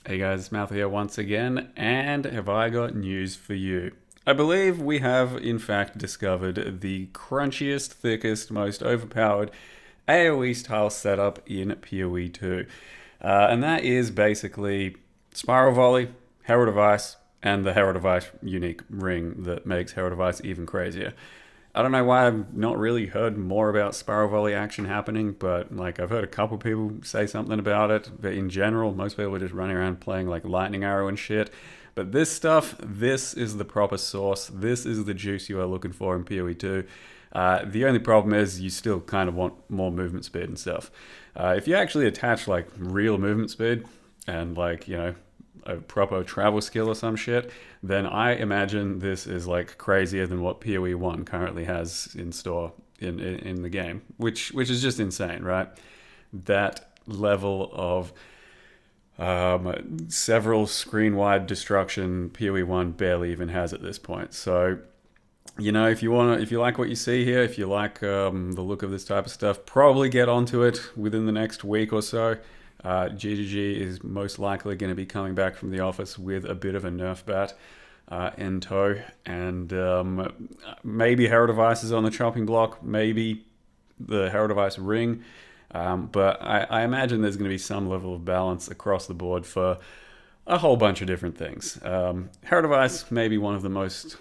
Hey guys, it's Mouth here once again, and have I got news for you? I believe we have, in fact, discovered the crunchiest, thickest, most overpowered AoE style setup in PoE 2. And that is basically Spiral Volley, Herald of Ice, and the Herald of Ice unique ring that makes Herald of Ice even crazier. I don't know why I've not really heard more about Spiral Volley action happening, but like I've heard a couple people say something about it. But in general, most people are just running around playing like Lightning Arrow and shit. But this stuff, this is the proper sauce. This is the juice you are looking for in PoE 2. The only problem is you still kind of want more movement speed and stuff. If you actually attach like real movement speed and like, a proper travel skill or some shit, then I imagine this is like crazier than what PoE 1 currently has in store in the game, which is just insane, right? That level of several screen-wide destruction PoE 1 barely even has at this point. So if you like what you see here, if you like the look of this type of stuff, probably get onto it within the next week or so. GGG is most likely going to be coming back from the office with a bit of a nerf bat in tow, and maybe Herald of Ice is on the chopping block, maybe the Herald of Ice ring, but I imagine there's going to be some level of balance across the board for a whole bunch of different things. Herald of Ice may be one of the most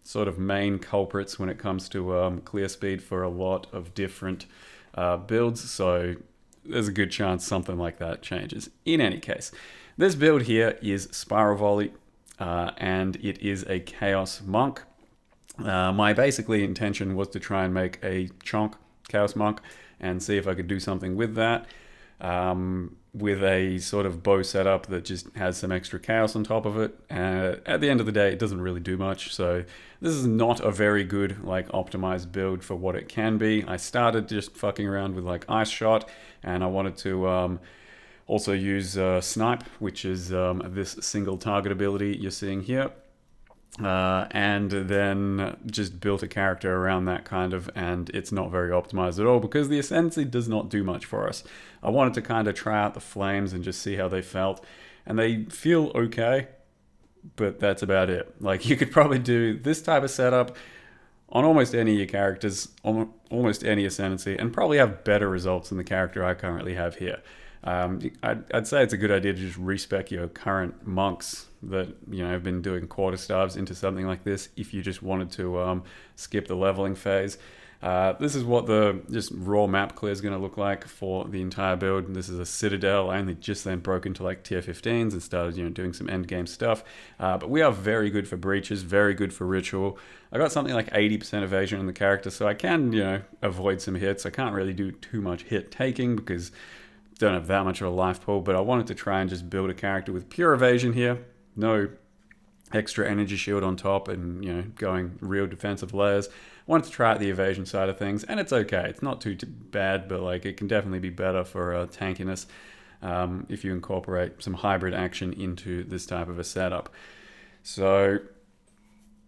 sort of main culprits when it comes to clear speed for a lot of different builds, so there's a good chance something like that changes. In any case, this build here is Spiral Volley, and it is a Chaos Monk. My basically intention was to try and make a chonk Chaos Monk and see if I could do something with that. With a sort of bow setup that just has some extra chaos on top of it. At the end of the day, it doesn't really do much. So this is not a very good like optimized build for what it can be. I started just fucking around with like Ice Shot, and I wanted to also use Snipe, which is this single target ability you're seeing here. And then just built a character around that kind of, and it's not very optimized at all because the Ascendancy does not do much for us. I wanted to kind of try out the flames and just see how they felt, and they feel okay, but that's about it. Like, you could probably do this type of setup on almost any of your characters, almost any Ascendancy, and probably have better results than the character I currently have here. I'd say it's a good idea to just respec your current monks that have been doing quarterstaves into something like this if you just wanted to skip the leveling phase. This is what the just raw map clear is going to look like for the entire build. This is a Citadel. I only just then broke into like tier 15s and started doing some end game stuff. But we are very good for breaches, very good for ritual. I got something like 80% evasion in the character, so I can avoid some hits. I can't really do too much hit taking because don't have that much of a life pool, but I wanted to try and just build a character with pure evasion here, no extra energy shield on top, and going real defensive layers. Wanted to try out the evasion side of things, and it's okay. It's not too bad, but like it can definitely be better for tankiness if you incorporate some hybrid action into this type of a setup. So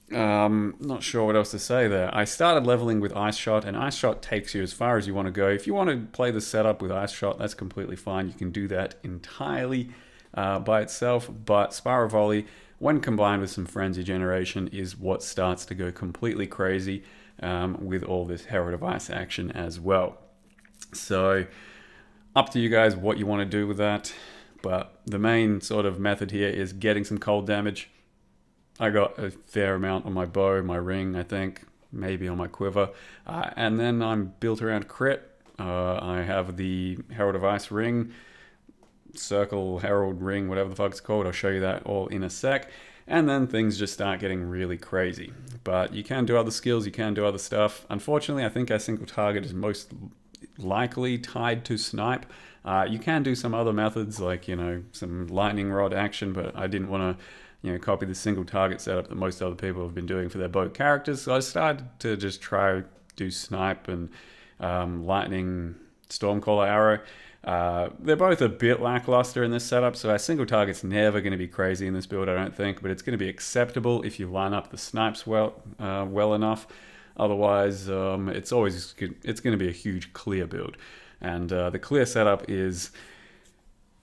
not sure what else to say there. I started leveling with Ice Shot, and Ice Shot takes you as far as you want to go. If you want to play the setup with Ice Shot, that's completely fine. You can do that entirely by itself, but Spiral Volley, when combined with some Frenzy Generation, is what starts to go completely crazy with all this Herald of Ice action as well. So up to you guys what you want to do with that, but the main sort of method here is getting some cold damage. I got a fair amount on my bow, my ring, I think, maybe on my quiver. And then I'm built around crit. I have the Herald of Ice ring, circle, herald ring, whatever the fuck it's called. I'll show you that all in a sec. And then things just start getting really crazy. But you can do other skills, you can do other stuff. Unfortunately, I think our single target is most likely tied to Snipe. You can do some other methods like, some lightning rod action, but I didn't want to copy the single target setup that most other people have been doing for their boat characters. So I started to just try do Snipe and lightning Stormcaller arrow. They're both a bit lackluster in this setup, so our single target's never going to be crazy in this build, I don't think, but it's going to be acceptable if you line up the snipes well enough. Otherwise, it's going to be a huge clear build. And the clear setup is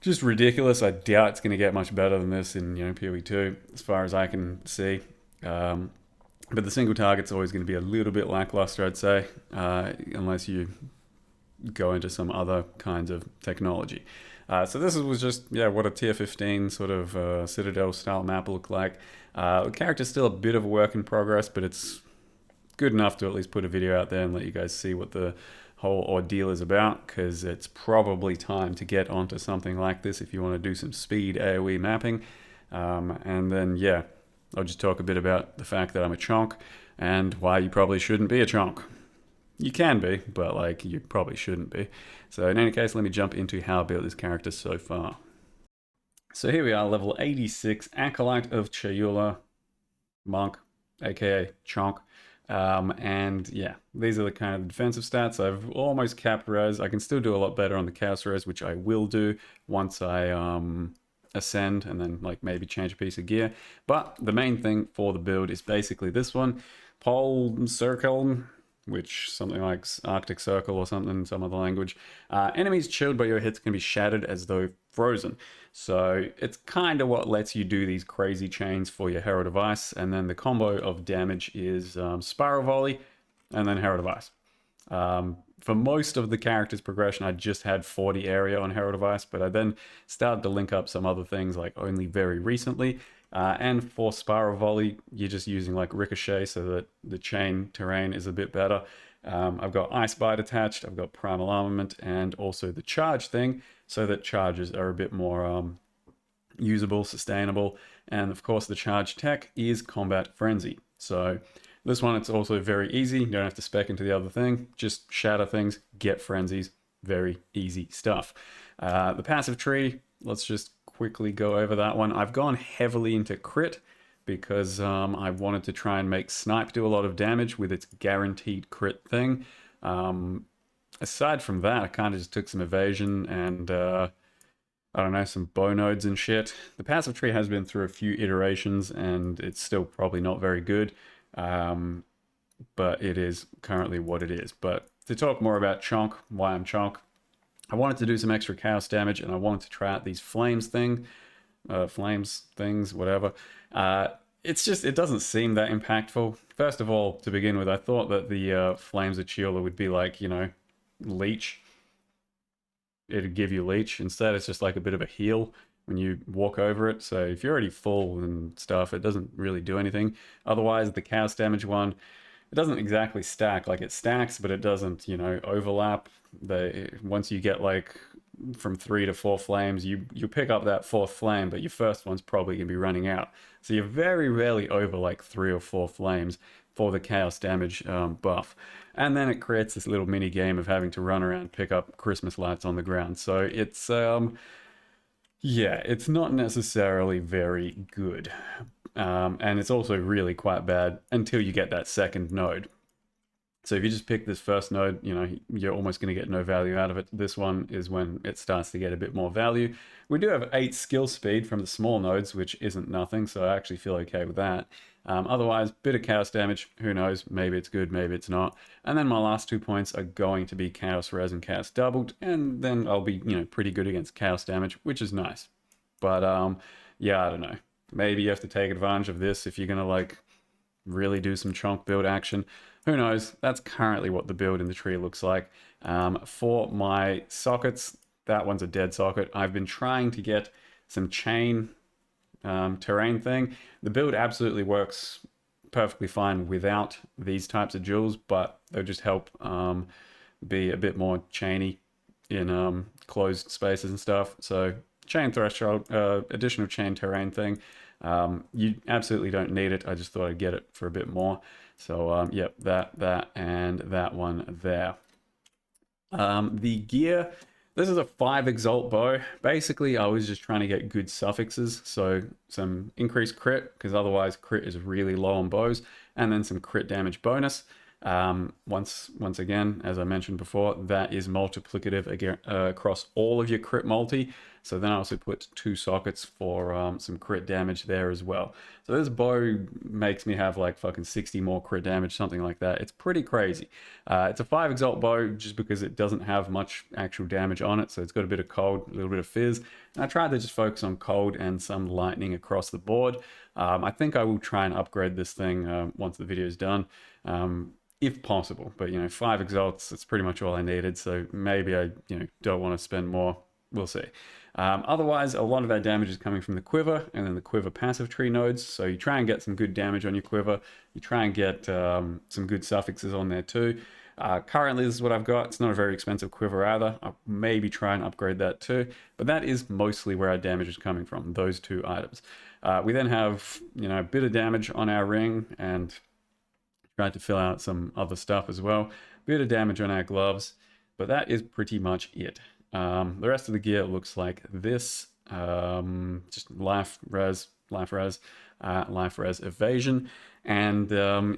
just ridiculous. I doubt it's going to get much better than this in PoE 2 as far as I can see. But the single target's always going to be a little bit lackluster, I'd say, unless you go into some other kinds of technology. So this was just, what a tier 15 sort of Citadel style map looked like. The character's still a bit of a work in progress, but it's good enough to at least put a video out there and let you guys see what the whole ordeal is about, because it's probably time to get onto something like this if you want to do some speed AoE mapping. And then, I'll just talk a bit about the fact that I'm a chonk and why you probably shouldn't be a chonk. You can be, but you probably shouldn't be. So in any case, let me jump into how I built this character so far. So here we are, level 86, Acolyte of Chayula, Monk, aka Chonk. These are the kind of defensive stats. I've almost capped res. I can still do a lot better on the chaos res, which I will do once I ascend and then maybe change a piece of gear. But the main thing for the build is basically this one, Polcirkeln, which something like Arctic Circle or something, some other language. Enemies chilled by your hits can be shattered as though frozen. So it's kind of what lets you do these crazy chains for your Herald of Ice. And then the combo of damage is Spiral Volley and then Herald of Ice. For most of the character's progression, I just had 40 area on Herald of Ice, but I then started to link up some other things only very recently. And for Spiral Volley, you're just using Ricochet so that the chain terrain is a bit better. I've got Ice Bite attached, I've got Primal Armament, and also the charge thing, so that charges are a bit more usable, sustainable. And of course, the charge tech is Combat Frenzy. So this one, it's also very easy. You don't have to spec into the other thing. Just shatter things, get frenzies. Very easy stuff. The passive tree, let's just quickly go over that one. I've gone heavily into crit because I wanted to try and make Snipe do a lot of damage with its guaranteed crit thing. Aside from that, I kind of just took some evasion and I don't know, some bow nodes and shit. The passive tree has been through a few iterations and it's still probably not very good. But it is currently what it is. But to talk more about Chonk, why I'm Chonk, I wanted to do some extra chaos damage and I wanted to try out these flames things, whatever. It doesn't seem that impactful. First of all, to begin with, I thought that the flames of Chiola would be leech. It'd give you leech. Instead, it's just a bit of a heal when you walk over it. So if you're already full and stuff, it doesn't really do anything. Otherwise, the chaos damage one, it doesn't exactly stack. It stacks, but it doesn't, overlap. Once you get from 3 to 4 flames, you pick up that 4th flame, but your first one's probably gonna be running out. So you're very rarely over 3 or 4 flames for the chaos damage buff. And then it creates this little mini game of having to run around and pick up Christmas lights on the ground. So it's it's not necessarily very good. And it's also really quite bad until you get that second node. So if you just pick this first node, you're almost going to get no value out of it. This one is when it starts to get a bit more value. We do have 8 skill speed from the small nodes, which isn't nothing, so I actually feel okay with that. Otherwise, bit of chaos damage, who knows, maybe it's good, maybe it's not. And then my last 2 points are going to be chaos res and chaos doubled, and then I'll be, pretty good against chaos damage, which is nice. But I don't know. Maybe you have to take advantage of this if you're gonna really do some chonk build action. Who knows? That's currently what the build in the tree looks like. For my sockets, that one's a dead socket. I've been trying to get some chain terrain thing. The build absolutely works perfectly fine without these types of jewels, but they'll just help be a bit more chainy in closed spaces and stuff. So chain threshold, additional chain terrain thing. You absolutely don't need it. I just thought I'd get it for a bit more. So yep, that, and that one there. The gear, this is a 5 exalt bow. Basically, I was just trying to get good suffixes. So some increased crit, because otherwise crit is really low on bows, and then some crit damage bonus. Once again, as I mentioned before, that is multiplicative across all of your crit multi. So then I also put 2 sockets for some crit damage there as well. So this bow makes me have like fucking 60 more crit damage, something like that. It's pretty crazy. It's a 5 exalt bow just because it doesn't have much actual damage on it. So it's got a bit of cold, a little bit of fizz. And I tried to just focus on cold and some lightning across the board. I think I will try and upgrade this thing once the video is done. If possible, but 5 exalts, that's pretty much all I needed, so maybe I don't want to spend more. We'll see. Otherwise, a lot of our damage is coming from the quiver and then the quiver passive tree nodes, so you try and get some good damage on your quiver. You try and get some good suffixes on there too. Currently, this is what I've got. It's not a very expensive quiver either. I'll maybe try and upgrade that too, but that is mostly where our damage is coming from, those 2 items. We then have a bit of damage on our ring, and tried to fill out some other stuff as well. Bit of damage on our gloves, but that is pretty much it. The rest of the gear looks like this. Just life res, evasion. And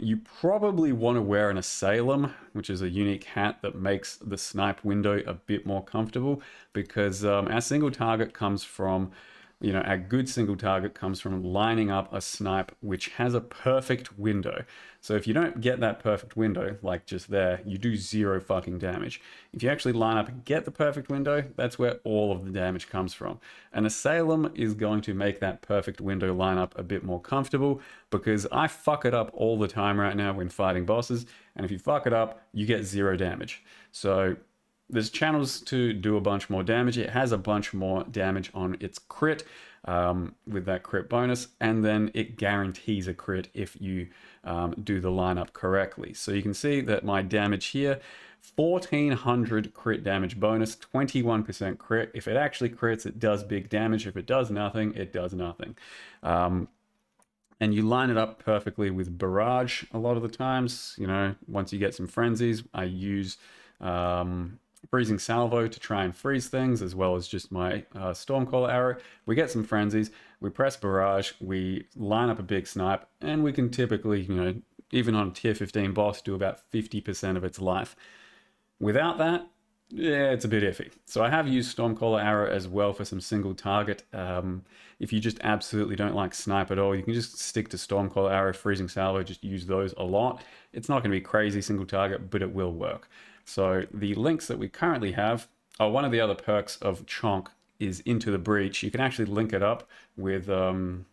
you probably want to wear an Asylum, which is a unique hat that makes the snipe window a bit more comfortable, because our single target comes from our good single target comes from lining up a snipe which has a perfect window. So if you don't get that perfect window, like just there, you do 0 fucking damage. If you actually line up and get the perfect window, that's where all of the damage comes from. An Asylum is going to make that perfect window lineup a bit more comfortable, because I fuck it up all the time right now when fighting bosses, and if you fuck it up, you get 0 damage. So there's channels to do a bunch more damage. It has a bunch more damage on its crit with that crit bonus, and then it guarantees a crit if you do the lineup correctly. So you can see that my damage here, 1400 crit damage bonus, 21% crit. If it actually crits, it does big damage. If it does nothing, it does nothing. And you line it up perfectly with Barrage a lot of the times. Once you get some frenzies, I use Freezing Salvo to try and freeze things, as well as just my Stormcaller arrow. We get some frenzies, we press Barrage, we line up a big snipe, and we can typically, even on a tier 15 boss, do about 50% of its life. Without that, yeah, it's a bit iffy. So I have used Stormcaller arrow as well for some single target. If you just absolutely don't like snipe at all, you can just stick to Stormcaller arrow, Freezing Salvo, just use those a lot. It's not going to be crazy single target, but it will work. So the links that we currently have, one of the other perks of Chonk is Into the Breach. You can actually link it up with, the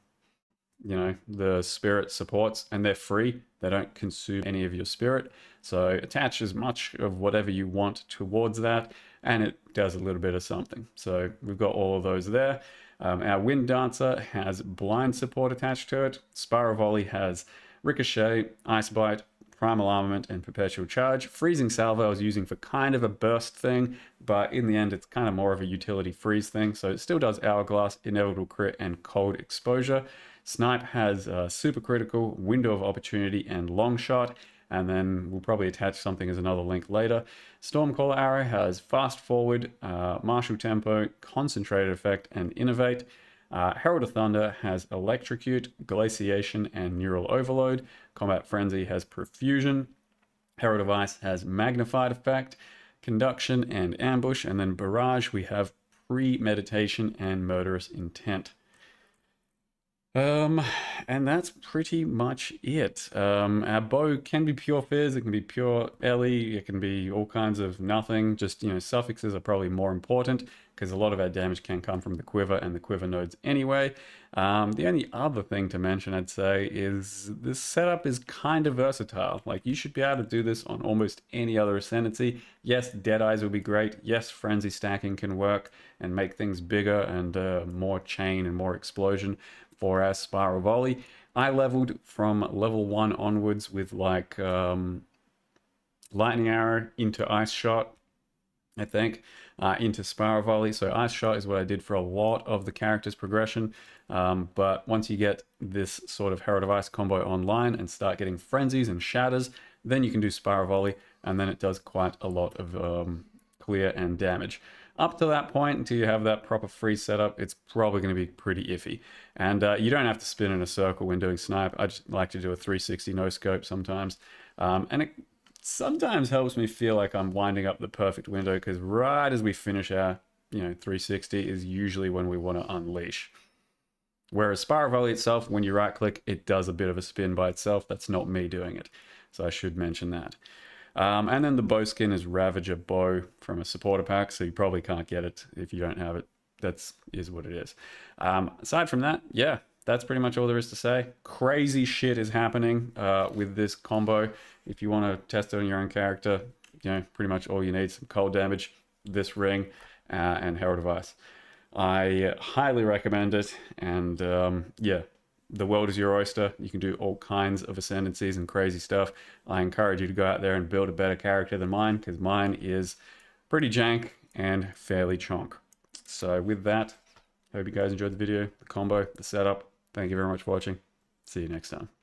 spirit supports, and they're free. They don't consume any of your spirit. So attach as much of whatever you want towards that, and it does a little bit of something. So we've got all of those there. Our Wind Dancer has blind support attached to it. Spiral Volley has Ricochet, Ice Bite, Primal Armament, and Perpetual Charge. Freezing Salvo I was using for kind of a burst thing, but in the end it's kind of more of a utility freeze thing. So it still does Hourglass, Inevitable Crit, and Cold Exposure. Snipe has Super Critical, Window of Opportunity, and Long Shot. And then we'll probably attach something as another link later. Stormcaller Arrow has Fast Forward, Martial Tempo, Concentrated Effect, and Innovate. Herald of Thunder has Electrocute, Glaciation, and Neural Overload. Combat Frenzy has Profusion. Herald of Ice has Magnified Effect, Conduction, and Ambush. And then Barrage, we have Premeditation and Murderous Intent. And that's pretty much it. Our bow can be pure fizz, it can be pure Ellie, it can be all kinds of nothing. Just, suffixes are probably more important, because a lot of our damage can come from the quiver and the quiver nodes anyway. The only other thing to mention, I'd say, is this setup is kind of versatile. Like, you should be able to do this on almost any other ascendancy. Yes, Deadeyes will be great. Yes, Frenzy stacking can work and make things bigger and more chain and more explosion for our Spiral Volley. I leveled from level 1 onwards with like Lightning Arrow into Ice Shot, I think, into Spiral Volley. So Ice Shot is what I did for a lot of the character's progression. But once you get this sort of Herald of Ice combo online and start getting frenzies and shatters, then you can do Spiral Volley, and then it does quite a lot of clear and damage. Up to that point, until you have that proper freeze setup, it's probably going to be pretty iffy. And you don't have to spin in a circle when doing snipe. I just like to do a 360 no scope sometimes. And it sometimes helps me feel like I'm winding up the perfect window, because right as we finish our 360 is usually when we want to unleash. Whereas Spiral Volley itself, when you right click, it does a bit of a spin by itself. That's not me doing it. So I should mention that. And then the bow skin is Ravager Bow from a supporter pack, so you probably can't get it if you don't have it. Is what it is. Aside from that, yeah, that's pretty much all there is to say. Crazy shit is happening with this combo. If you want to test it on your own character, pretty much all you need, some cold damage, this ring, and Herald of Ice. I highly recommend it, and yeah, the world is your oyster. You can do all kinds of ascendancies and crazy stuff. I encourage you to go out there and build a better character than mine, because mine is pretty jank and fairly chonk. So with that, hope you guys enjoyed the video, the combo, the setup. Thank you very much for watching. See you next time.